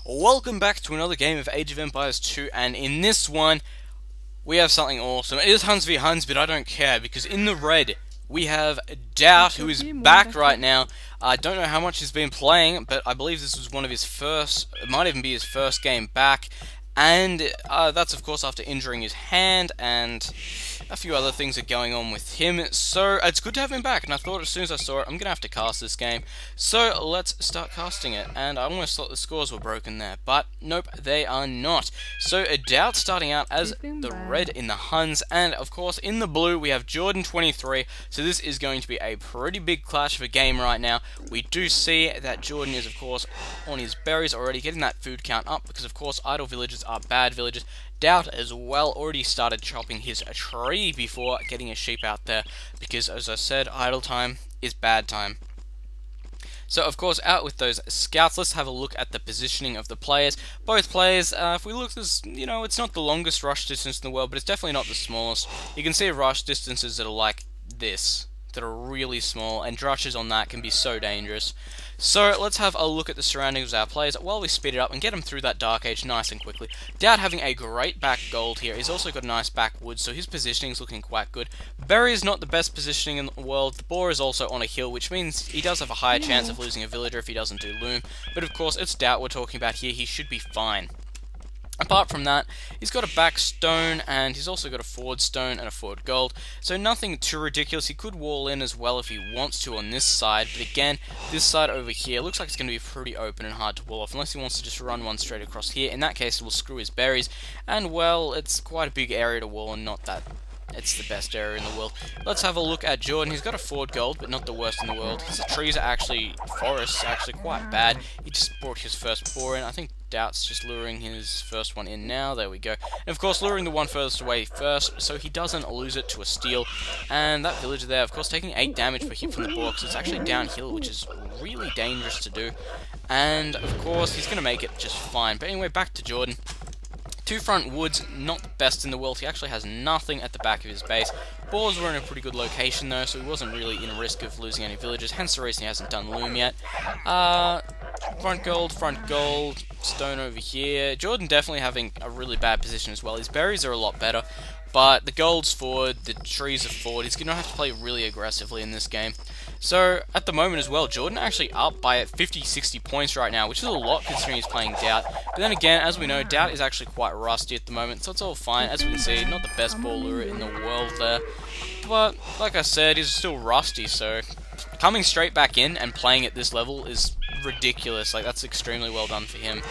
Welcome back to another game of Age of Empires 2, and in this one, we have something awesome. It is Huns v Huns, but I don't care, because in the red, we have Daut, who is back right now. I don't know how much he's been playing, but I believe this was one of his first, it might even be his first game back, and that's of course after injuring his hand, and a few other things are going on with him, so it's good to have him back, and I thought as soon as I saw it, I'm going to have to cast this game. So let's start casting it, and I almost thought the scores were broken there, but nope, they are not. So Daut starting out as the red in the Huns, and of course in the blue we have Jordan 23, so this is going to be a pretty big clash of a game right now. We do see that Jordan is of course on his berries already, getting that food count up, because of course idle villages are bad villages. Daut as well already started chopping his tree before getting his sheep out there, because as I said, idle time is bad time. So of course, out with those scouts, let's have a look at the positioning of the players. Both players, if we look, this, it's not the longest rush distance in the world, but it's definitely not the smallest. You can see rush distances that are like this, that are really small, and rushes on that can be so dangerous. So let's have a look at the surroundings of our players while we speed it up and get them through that Dark Age nice and quickly. Daut having a great back gold here. He's also got a nice back wood, so his positioning is looking quite good. Berry is not the best positioning in the world. The boar is also on a hill, which means he does have a higher chance of losing a villager if he doesn't do loom. But of course, it's Daut we're talking about here. He should be fine. Apart from that, he's got a back stone, and he's also got a forward stone and a forward gold, so nothing too ridiculous. He could wall in as well if he wants to on this side, but again, this side over here looks like it's going to be pretty open and hard to wall off, unless he wants to just run one straight across here. In that case, it will screw his berries, and well, it's quite a big area to wall, and not that it's the best area in the world. Let's have a look at Jordan. He's got a forward gold, but not the worst in the world. His trees are actually, forests are actually quite bad. He just brought his first boar in. I think Daut's just luring his first one in now. There we go. And of course, luring the one furthest away first, so he doesn't lose it to a steal. And that villager there, of course, taking 8 damage per hit from the boar, because it's actually downhill, which is really dangerous to do. And of course, he's going to make it just fine. But anyway, back to Jordan. 2 front woods, not the best in the world. He actually has nothing at the back of his base. Boars were in a pretty good location though, so he wasn't really in risk of losing any villagers, hence the reason he hasn't done loom yet. Front gold, stone over here. Jordan definitely having a really bad position as well. His berries are a lot better, but the gold's forward, the trees are forward. He's going to have to play really aggressively in this game. So, at the moment as well, Jordan actually up by 50-60 points right now, which is a lot considering he's playing Daut. But then again, as we know, Daut is actually quite rusty at the moment, so it's all fine. As we can see, not the best ball lurer in the world there. But, like I said, he's still rusty, so coming straight back in and playing at this level is ridiculous. Like, that's extremely well done for him.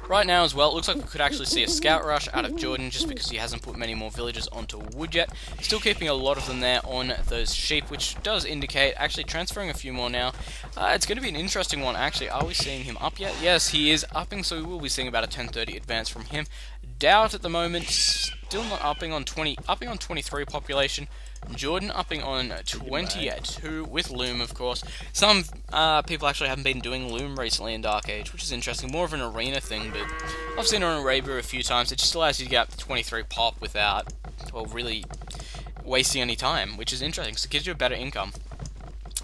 Right now as well, it looks like we could actually see a scout rush out of Jordan just because he hasn't put many more villagers onto wood yet. Still keeping a lot of them there on those sheep, which does indicate actually transferring a few more now. It's going to be an interesting one actually. Are we seeing him up yet? Yes, he is upping, so we will be seeing about a 1030 advance from him. Daut at the moment still not upping on 23 population. Jordan upping on 22 with loom, of course. Some people actually haven't been doing loom recently in Dark Age, which is interesting. More of an arena thing, but I've seen it on Arabia a few times. It just allows you to get up to 23 pop without, well, really wasting any time, which is interesting, so it gives you a better income.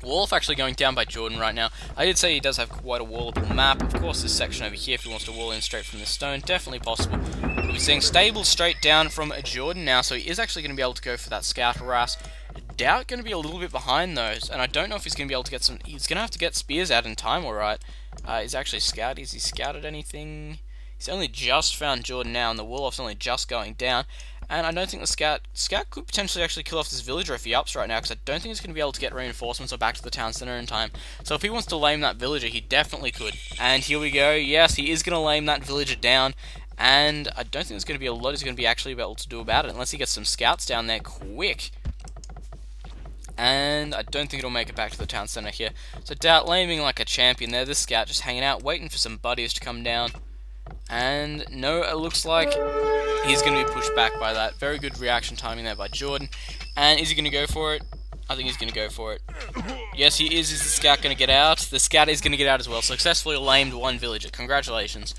Wall actually going down by Jordan right now. I did say he does have quite a wallable map. Of course, this section over here, if he wants to wall in straight from the stone, definitely possible. We'll be seeing stable straight down from Jordan now, so he is actually going to be able to go for that scout harass. Daut going to be a little bit behind those, and I don't know if he's going to be able to get some. He's going to have to get spears out in time, alright. He's actually scouted. Has he scouted anything? He's only just found Jordan now, and the wall-off's only just going down. And I don't think the scout could potentially actually kill off this villager if he ups right now, because I don't think he's going to be able to get reinforcements or back to the town center in time. So if he wants to lame that villager, he definitely could. And here we go. Yes, he is going to lame that villager down. And I don't think there's going to be a lot he's going to be actually able to do about it, unless he gets some scouts down there quick. And I don't think it'll make it back to the town center here. So Daut laming like a champion there. This scout just hanging out, waiting for some buddies to come down. And no, it looks like he's going to be pushed back by that. Very good reaction timing there by Jordan. And is he going to go for it? I think he's going to go for it. Yes, he is. Is the scout going to get out? The scout is going to get out as well. Successfully lamed one villager. Congratulations.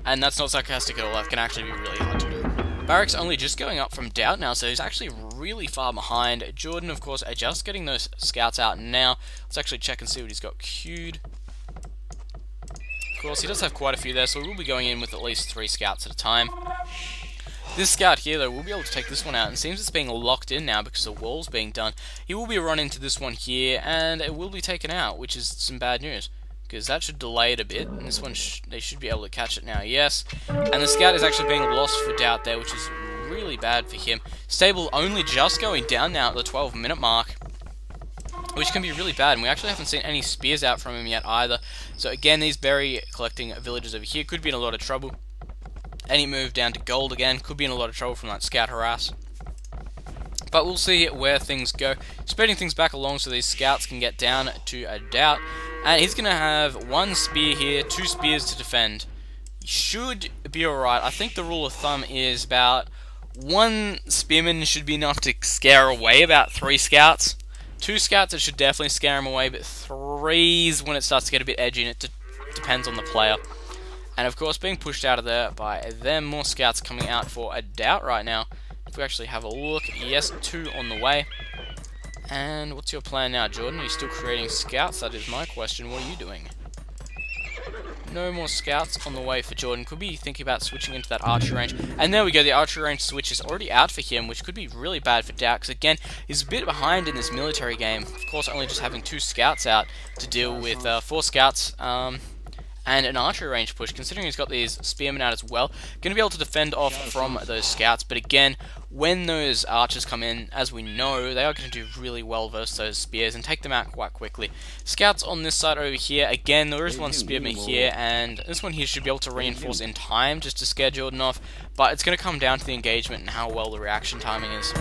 And that's not sarcastic at all. That can actually be really hard to do. Barracks only just going up from Daut now, so he's actually really far behind. Jordan, of course, are just getting those scouts out now. Let's actually check and see what he's got queued. course, he does have quite a few there, so we will be going in with at least 3 scouts at a time. This scout here, though, will be able to take this one out, and it seems it's being locked in now because the wall's being done. He will be run into this one here, and it will be taken out, which is some bad news, because that should delay it a bit, and this one, they should be able to catch it now, yes. And the scout is actually being lost for Daut there, which is really bad for him. Stable only just going down now at the 12-minute mark, which can be really bad, and we actually haven't seen any spears out from him yet either. So again, these berry collecting villagers over here could be in a lot of trouble. Any move down to gold again could be in a lot of trouble from that scout harass. But we'll see where things go. Spreading things back along so these scouts can get down to a Daut. And he's going to have 1 spear here, 2 spears to defend. He should be alright. I think the rule of thumb is about 1 spearman should be enough to scare away about 3 scouts. 2 scouts, it should definitely scare him away, but 3's when it starts to get a bit edgy, and it depends on the player. And of course, being pushed out of there by them, more scouts coming out for a Daut right now. If we actually have a look, yes, 2 on the way. And what's your plan now, Jordan? Are you still creating scouts? That is my question. What are you doing? No more scouts on the way for Jordan. Could be thinking about switching into that archery range. And there we go, the archery range switch is already out for him, which could be really bad for Daut, because again, he's a bit behind in this military game. Of course, only just having 2 scouts out to deal with 4 scouts, and an archery range push, considering he's got these spearmen out as well. Going to be able to defend off from those scouts, but again, when those archers come in, as we know, they are going to do really well versus those spears and take them out quite quickly. Scouts on this side over here, again, there is 1 spearman here, and this one here should be able to reinforce in time just to scare Jordan off, but it's going to come down to the engagement and how well the reaction timing is.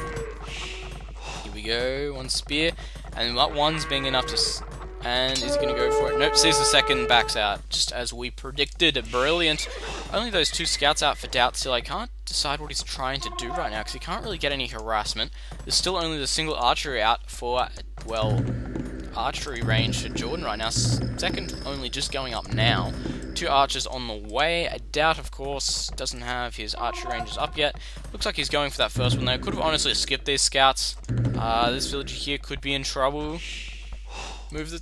Here we go, 1 spear, and that 1's being enough to... And is he going to go for it? Nope, sees the second, backs out, just as we predicted. Brilliant. Only those 2 scouts out for Daut still. I can't decide what he's trying to do right now, because he can't really get any harassment. There's still only the single archery out for, well, archery range for Jordan right now. Second only just going up now. 2 archers on the way. Daut, of course, doesn't have his archery ranges up yet. Looks like he's going for that first one, though. Could have honestly skipped these scouts. This villager here could be in trouble. Move it!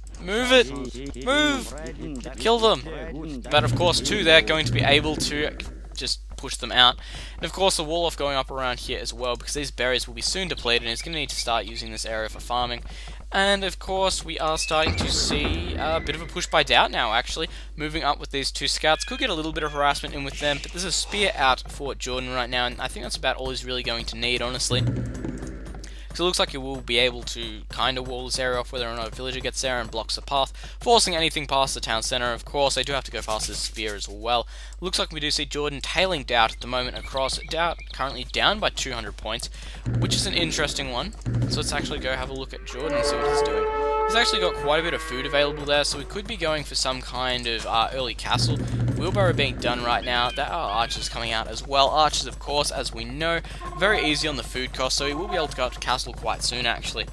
Move! Kill them! But of course, 2 there going to be able to just push them out. And of course, the wall off going up around here as well, because these berries will be soon depleted, and he's going to need to start using this area for farming. And of course, we are starting to see a bit of a push by Daut now, actually. Moving up with these 2 scouts. Could get a little bit of harassment in with them, but there's a spear out for Jordan right now, and I think that's about all he's really going to need, honestly. So it looks like he will be able to kind of wall this area off whether or not a villager gets there and blocks the path, forcing anything past the town centre. Of course, they do have to go past this spear as well. Looks like we do see Jordan tailing Daut at the moment across. Daut currently down by 200 points, which is an interesting one. So let's actually go have a look at Jordan and see what he's doing. He's actually got quite a bit of food available there, so we could be going for some kind of early castle. Wheelbarrow being done right now. There are archers coming out as well. Archers, of course, as we know, very easy on the food cost, so he will be able to go up to castle quite soon, actually.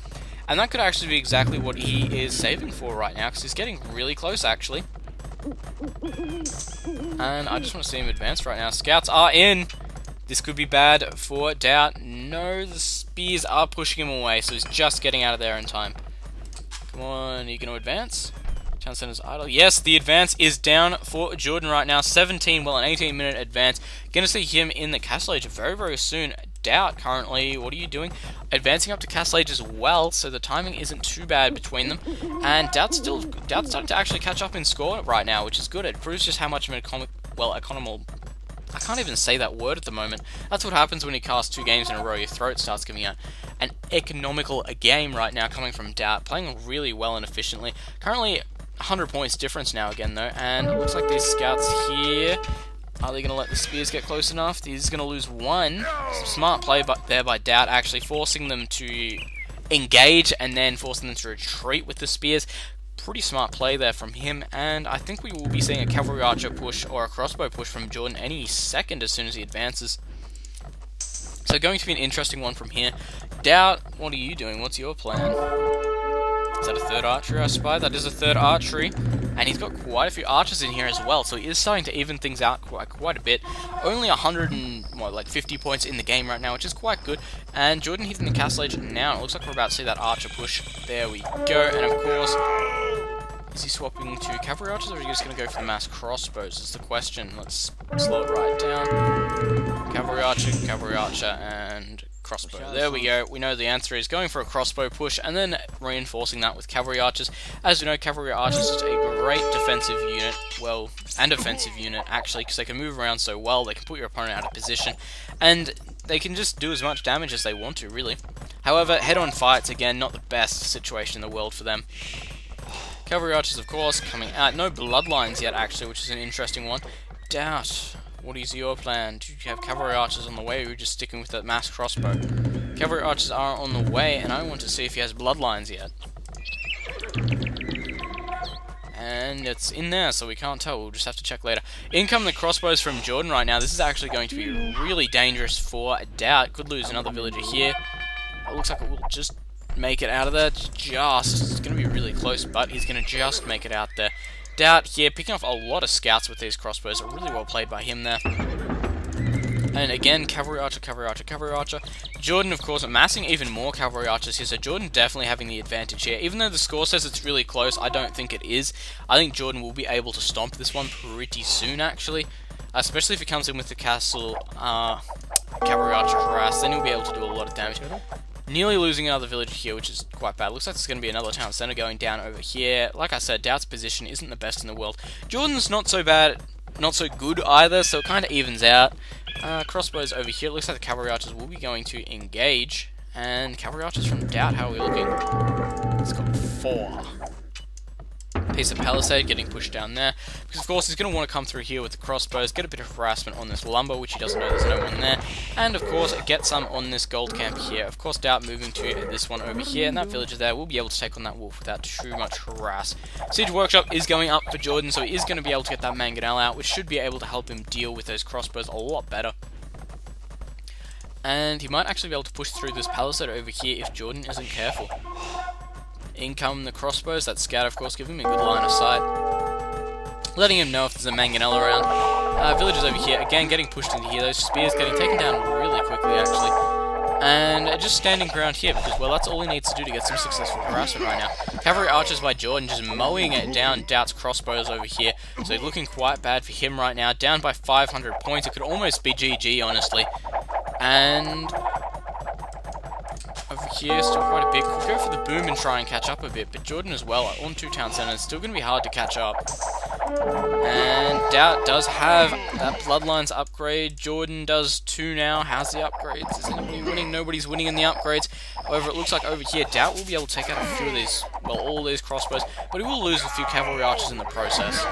And that could actually be exactly what he is saving for right now, because he's getting really close, actually. And I just want to see him advance right now. Scouts are in! This could be bad for Daut. No, the spears are pushing him away, so he's just getting out of there in time. Come on, are you going to advance? Town center's idle. Yes, the advance is down for Jordan right now. 17, well, an 18-minute advance. Gonna see him in the castle age very, very soon. Daut currently, what are you doing? Advancing up to castle age as well, so the timing isn't too bad between them. And Daut's starting to actually catch up in score right now, which is good. It proves just how much of an economical... I can't even say that word at the moment. That's what happens when you cast 2 games in a row. Your throat starts giving out. An economical game right now coming from Daut, playing really well and efficiently. Currently 100 points difference now again though, and it looks like these scouts here, are they going to let the spears get close enough? He's going to lose 1. Some smart play there by Daut, actually forcing them to engage and then forcing them to retreat with the spears. Pretty smart play there from him, and I think we will be seeing a cavalry archer push or a crossbow push from Jordan any second as soon as he advances. So going to be an interesting one from here. Daut, what are you doing? What's your plan? Is that a 3rd archery, I spy? That is a 3rd archery, and he's got quite a few archers in here as well, so he is starting to even things out quite a bit. Only 150 points in the game right now, which is quite good, and Jordan hitting the castle age now. It looks like we're about to see that archer push. There we go, and of course, Is he swapping to cavalry archers, or are you just going to go for the mass crossbows? Is the question. Let's slow it right down. Cavalry archer, and crossbow. There we go. We know the answer is going for a crossbow push, and then reinforcing that with cavalry archers. As you know, cavalry archers is a great defensive unit, well, and offensive unit, actually, because they can move around so well, they can put your opponent out of position, and they can just do as much damage as they want to, really. However, head-on fights, again, not the best situation in the world for them. Cavalry archers, of course, coming out. No bloodlines yet, actually, which is an interesting one. Daut, what is your plan? Do you have cavalry archers on the way, or are you just sticking with that mass crossbow? Cavalry archers are on the way, and I want to see if he has bloodlines yet. And it's in there, so we can't tell. We'll just have to check later. In come the crossbows from Jordan right now. This is actually going to be really dangerous for Daut. Could lose another villager here. It looks like it will just make it out of there. It's going to be really close, but he's going to just make it out there. Daut here, picking off a lot of scouts with these crossbows. Really well played by him there. And again, cavalry archer, cavalry archer, cavalry archer. Jordan, of course, amassing even more cavalry archers here, so Jordan definitely having the advantage here. Even though the score says it's really close, I don't think it is. I think Jordan will be able to stomp this one pretty soon, actually. Especially if he comes in with the castle cavalry archer harass, then he'll be able to do a lot of damage. Nearly losing another village here, which is quite bad. Looks like it's going to be another town center going down over here. Like I said, Daut's position isn't the best in the world. Jordan's not so bad, not so good either, so it kind of evens out. Crossbows over here. It looks like the cavalry archers will be going to engage. And cavalry archers from Daut, how are we looking? It's got 4. Piece of palisade getting pushed down there. Because of course he's going to want to come through here with the crossbows, get a bit of harassment on this lumber, which he doesn't know there's no one there. And of course get some on this gold camp here. Of course Daut moving to this one over here, and that villager there will be able to take on that wolf without too much harass. Siege Workshop is going up for Jordan, so he is going to be able to get that mangonel out, which should be able to help him deal with those crossbows a lot better. And he might actually be able to push through this palisade over here if Jordan isn't careful. In come the crossbows, that scout of course giving him a good line of sight. Letting him know if there's a mangonel around. Villagers over here, again getting pushed into here, those spears getting taken down really quickly actually. And just standing ground here because, well, that's all he needs to do to get some successful harassment right now. Cavalry archers by Jordan just mowing it down Daut's crossbows over here. So looking quite bad for him right now, down by 500 points. It could almost be GG honestly. And over here, still quite a bit. Could go for the boom and try and catch up a bit, but Jordan as well, on 2 town centers, still going to be hard to catch up. And Daut does have that Bloodlines upgrade. Jordan does too now. How's the upgrades? Is anybody winning? Nobody's winning in the upgrades. However, it looks like over here, Daut will be able to take out a few of these, well, all these crossbows, but he will lose a few cavalry archers in the process.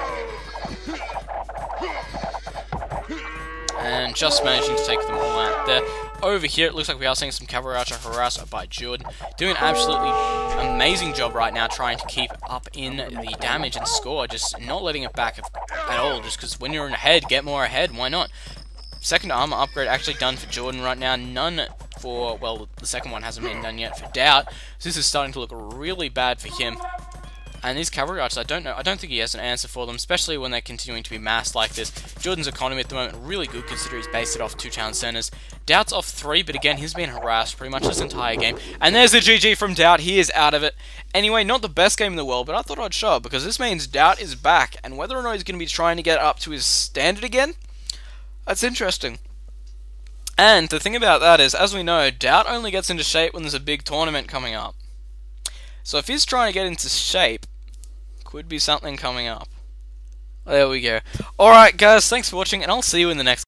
And just managing to take them all out there. Over here, it looks like we are seeing some cavalry archer harass by Jordan. Doing an absolutely amazing job right now trying to keep up in the damage and score. Just not letting it back at all. Just because when you're in ahead, get more ahead. Why not? Second armor upgrade actually done for Jordan right now. None for, well, the second one hasn't been done yet for Daut. So this is starting to look really bad for him. And these cavalry archers, I don't think he has an answer for them, especially when they're continuing to be massed like this. Jordan's economy at the moment, really good considering he's based it off 2 town centers. Daut's off 3, but again, he's been harassed pretty much this entire game. And there's the GG from Daut, he is out of it. Anyway, not the best game in the world, but I thought I'd show it, because this means Daut is back, and whether or not he's going to be trying to get up to his standard again, that's interesting. And the thing about that is, as we know, Daut only gets into shape when there's a big tournament coming up. So if he's trying to get into shape, could be something coming up. There we go. Alright guys, thanks for watching, and I'll see you in the next